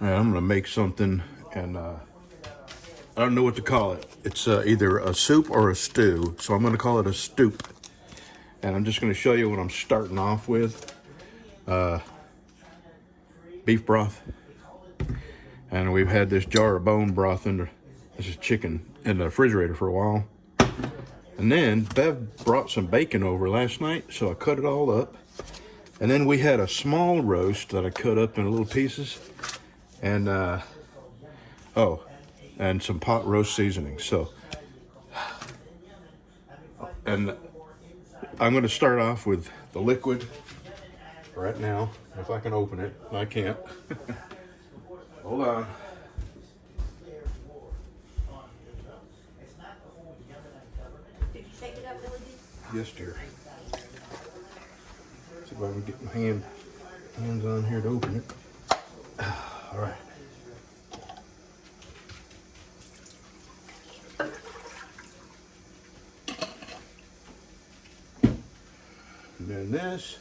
All right, I'm gonna make something, and I don't know what to call it. It's either a soup or a stew, so I'm gonna call it a stewp. And I'm just gonna show you what I'm starting off with. Beef broth, and we've had this jar of bone broth this is chicken, in the refrigerator for a while. And then Bev brought some bacon over last night, so I cut it all up. And then we had a small roast that I cut up in little pieces, and and some pot roast seasoning. So, and I'm going to start off with the liquid right now. If I can open it, I can't. Hold on. Did you shake it up, Billy? Yes, dear. See if I can get my hands on here to open it. All right. And then this.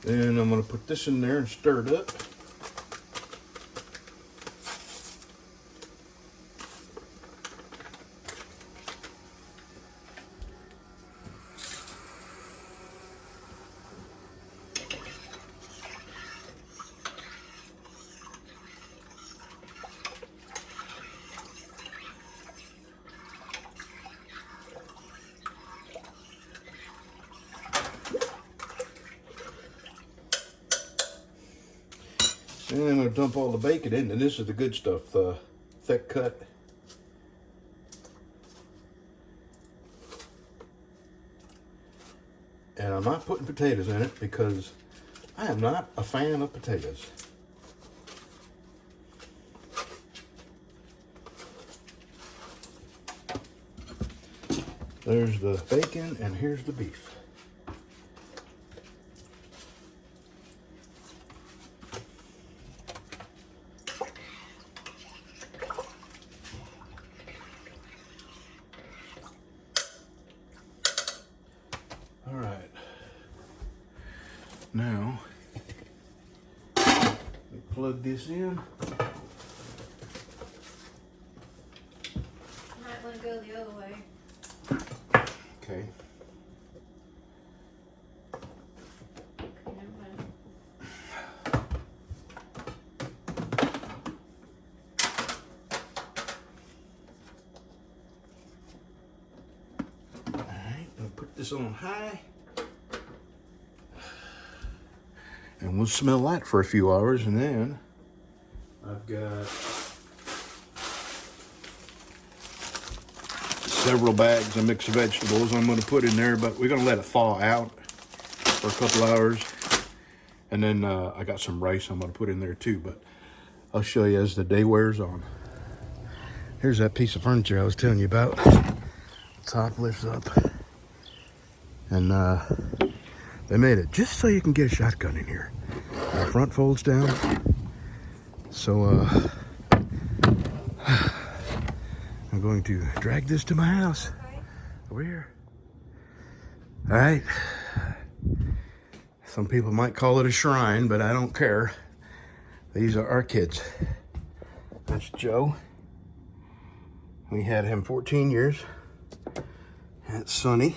Then I'm going to put this in there and stir it up. And I'm going to dump all the bacon in, and this is the good stuff, the thick cut. And I'm not putting potatoes in it because I am not a fan of potatoes. There's the bacon, and here's the beef. All right. Now, we plug this in. You might want to go the other way. Okay. Never mind. All right, I'll put this on high. And we'll smell that for a few hours, and then I've got several bags of mixed vegetables I'm going to put in there, but we're going to let it thaw out for a couple hours. And then I got some rice I'm going to put in there too, but I'll show you as the day wears on. Here's that piece of furniture I was telling you about. The top lifts up, and they made it just so you can get a shotgun in here. The front folds down. So I'm going to drag this to my house. Over here. All right. Some people might call it a shrine, but I don't care. These are our kids. That's Joe. We had him 14 years. That's Sonny.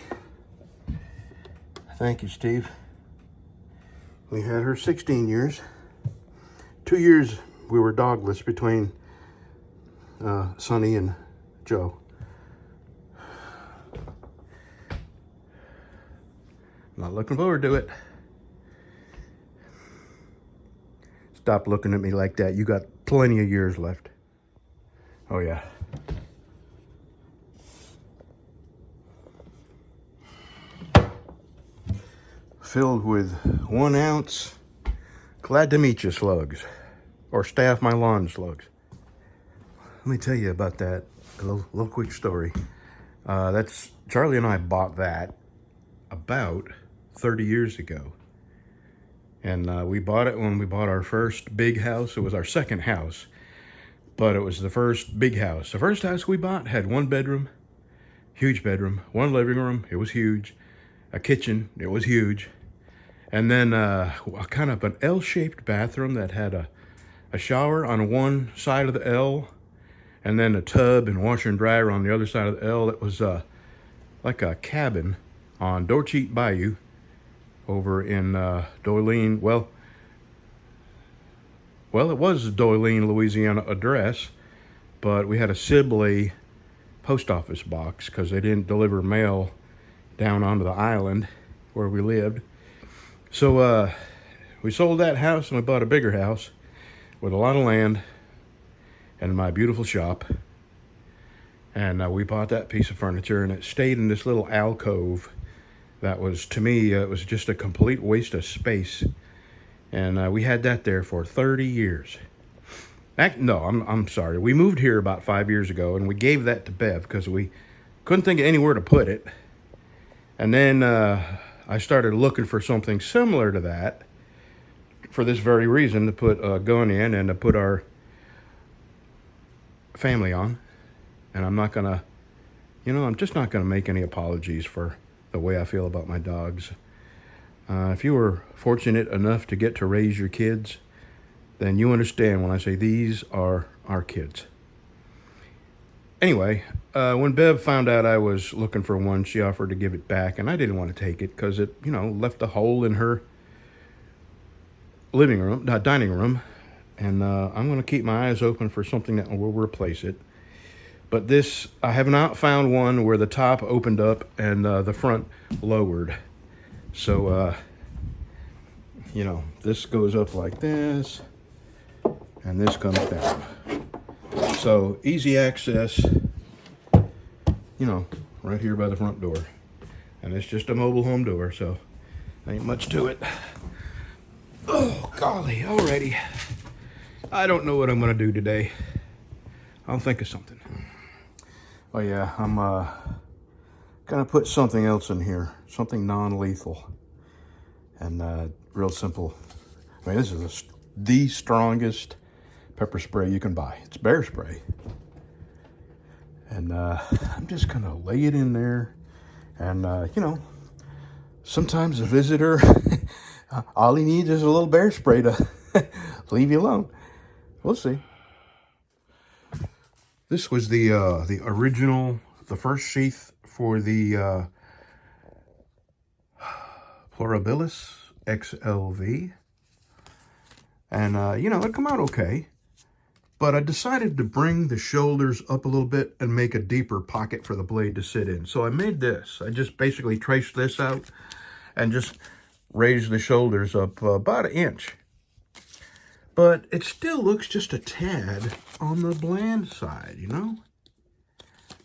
Thank you, Steve. We had her 16 years. 2 years we were dogless between Sonny and Joe. Not looking forward to it. Stop looking at me like that. You got plenty of years left. Oh yeah. filled with 1 ounce glad to meet you slugs, or stay off my lawn slugs. Let me tell you about that, a little quick story. That's Charlie and I bought that about 30 years ago. And we bought it when we bought our first big house. It was our second house, but it was the first big house. The first house we bought had 1 bedroom, huge bedroom, 1 living room, it was huge, a kitchen, it was huge, and then a kind of an L-shaped bathroom that had a shower on one side of the L, and then a tub and washer and dryer on the other side of the L. It was like a cabin on Dorcheat Bayou over in Doyline. Well, it was a Doyline, Louisiana address, but we had a Sibley post office box because they didn't deliver mail down onto the island where we lived. So we sold that house and we bought a bigger house with a lot of land and my beautiful shop. And we bought that piece of furniture, and it stayed in this little alcove that was, to me, it was just a complete waste of space. And we had that there for 30 years. I'm sorry. We moved here about 5 years ago, and we gave that to Bev because we couldn't think of anywhere to put it. And then I started looking for something similar to that for this very reason, to put a gun in and to put our family on. And I'm not gonna, I'm just not gonna make any apologies for the way I feel about my dogs. If you were fortunate enough to get to raise your kids, then you understand when I say these are our kids. Anyway, when Bev found out I was looking for one, she offered to give it back, and I didn't want to take it because it, left a hole in her dining room, and I'm going to keep my eyes open for something that will replace it. But this, I have not found one where the top opened up and the front lowered. So, this goes up like this, and this comes down. So, easy access, right here by the front door. And it's just a mobile home door, so ain't much to it. Oh, golly, alrighty. I don't know what I'm going to do today. I'll think of something. Oh yeah, I'm gonna put something else in here, something non-lethal, and real simple. I mean, this is the strongest pepper spray you can buy. It's bear spray, and I'm just gonna lay it in there, and sometimes a visitor, all he needs is a little bear spray to leave you alone. We'll see. This was the original, the first sheath for the Plurabilis XLV. And, it come out okay. But I decided to bring the shoulders up a little bit and make a deeper pocket for the blade to sit in. So I made this. I just basically traced this out and just raised the shoulders up about 1 inch. But it still looks just a tad on the bland side,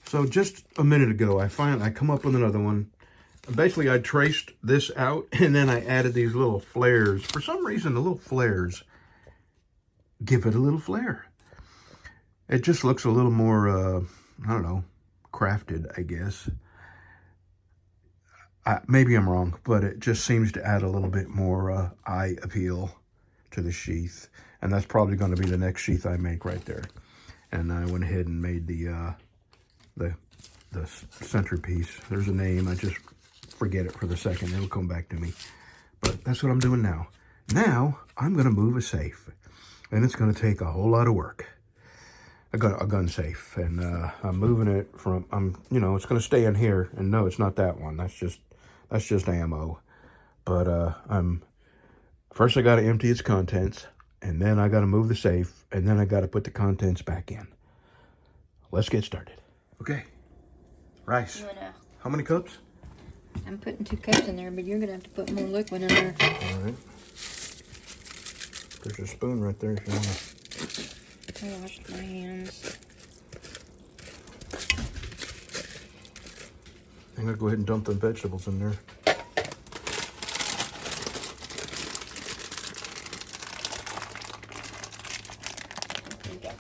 So just a minute ago, I come up with another one. Basically, I traced this out, and then I added these little flares. For some reason, the little flares give it a little flair. It just looks a little more, crafted, I guess. Maybe I'm wrong, but it just seems to add a little bit more eye appeal to the sheath. And that's probably going to be the next sheath I make right there. And I went ahead and made the centerpiece. There's a name. I just forget it for the second. It'll come back to me. But that's what I'm doing now. Now, I'm going to move a safe. And it's going to take a whole lot of work. A gun safe. And I'm moving it from, it's going to stay in here. And no, it's not that one. That's just ammo. But first I got to empty its contents. And then I got to move the safe, and then I got to put the contents back in. Let's get started. Okay. Rice. How many cups? I'm putting 2 cups in there, but you're going to have to put more liquid in there. All right. There's a spoon right there if you want to. I washed my hands. I'm going to go ahead and dump the vegetables in there. we go.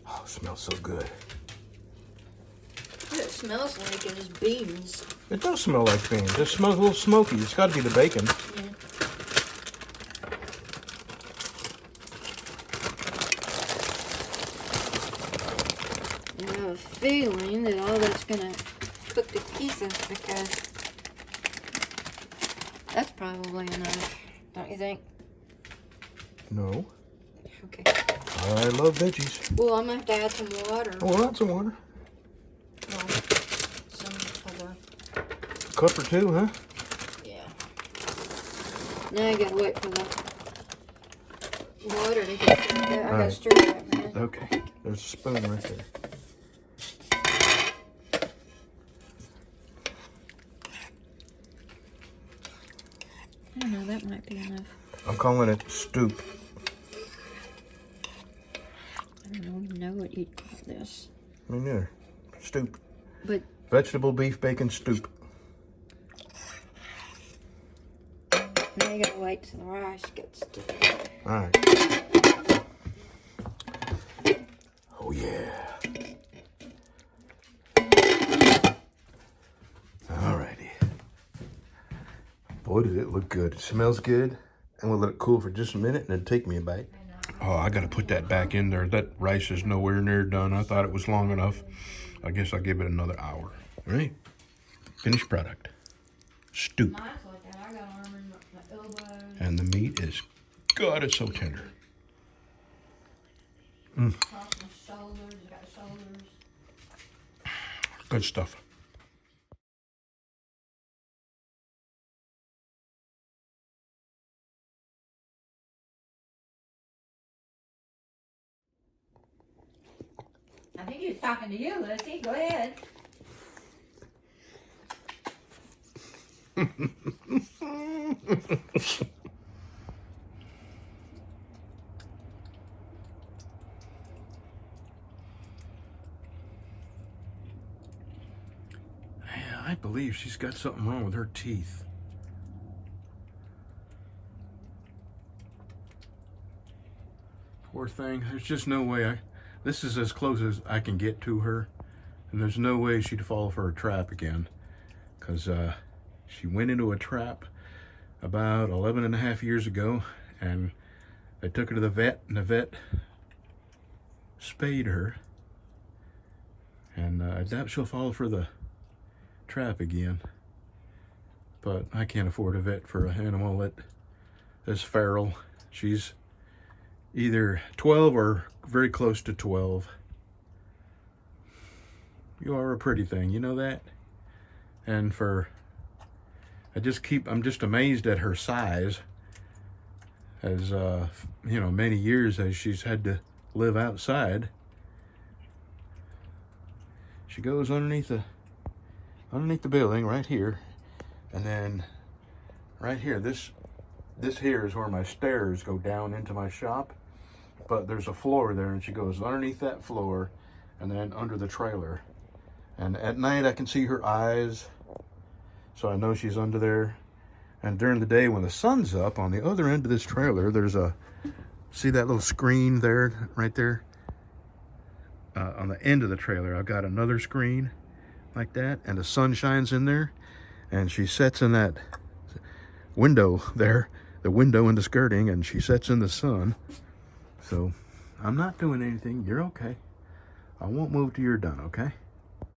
Oh, it smells so good. What it smells like is beans. It does smell like beans. It smells a little smoky. It's got to be the bacon. Yeah. I have a feeling that all that's gonna cook to pieces because that's probably enough, don't you think? No. Okay. I love veggies. Well, I'm gonna have to add some water. Oh, lots of water. Well, some of the, Cup or two, huh? yeah. Now I gotta wait for the water to get there. I gotta Alright. stir that, man. Okay. There's a spoon right there. I don't know, that might be enough. I'm calling it stewp. I don't even know what you'd call this. Me neither. Stewp. But Vegetable beef bacon stewp. now you gotta wait till the rice gets to it. Alright. Oh yeah. Alrighty. Boy, does it look good. It smells good. And we'll let it cool for just a minute and then take me a bite. Oh, I gotta put that back in there. That rice is nowhere near done. I thought it was long enough. I guess I'll give it another hour. All right. Finished product. Stewp. Mine's like that. I got arm in my elbows. And the meat is, God, it's so tender. Across my shoulders. You got shoulders. Good stuff. I think he was talking to you, Lizzie. Go ahead. Yeah, I believe she's got something wrong with her teeth. Poor thing. There's just no way this is as close as I can get to her. And there's no way she'd fall for a trap again. Because she went into a trap about 11 and a half years ago. And they took her to the vet. And the vet spayed her. And I doubt she'll fall for the trap again. But I can't afford a vet for an animal that is feral. She's either 12 or very close to 12. You are a pretty thing, you know that? And I'm just amazed at her size. As, you know, many years as she's had to live outside. She goes underneath the building right here. And then right here, this here is where my stairs go down into my shop. But there's a floor there, and she goes underneath that floor and then under the trailer. And at night I can see her eyes, so I know she's under there. And during the day when the sun's up, on the other end of this trailer, there's see that little screen there, right there? On the end of the trailer, I've got another screen like that, and the sun shines in there, and she sits in that window there, the window in the skirting, and she sits in the sun. So I'm not doing anything. You're okay. I won't move till you're done, okay?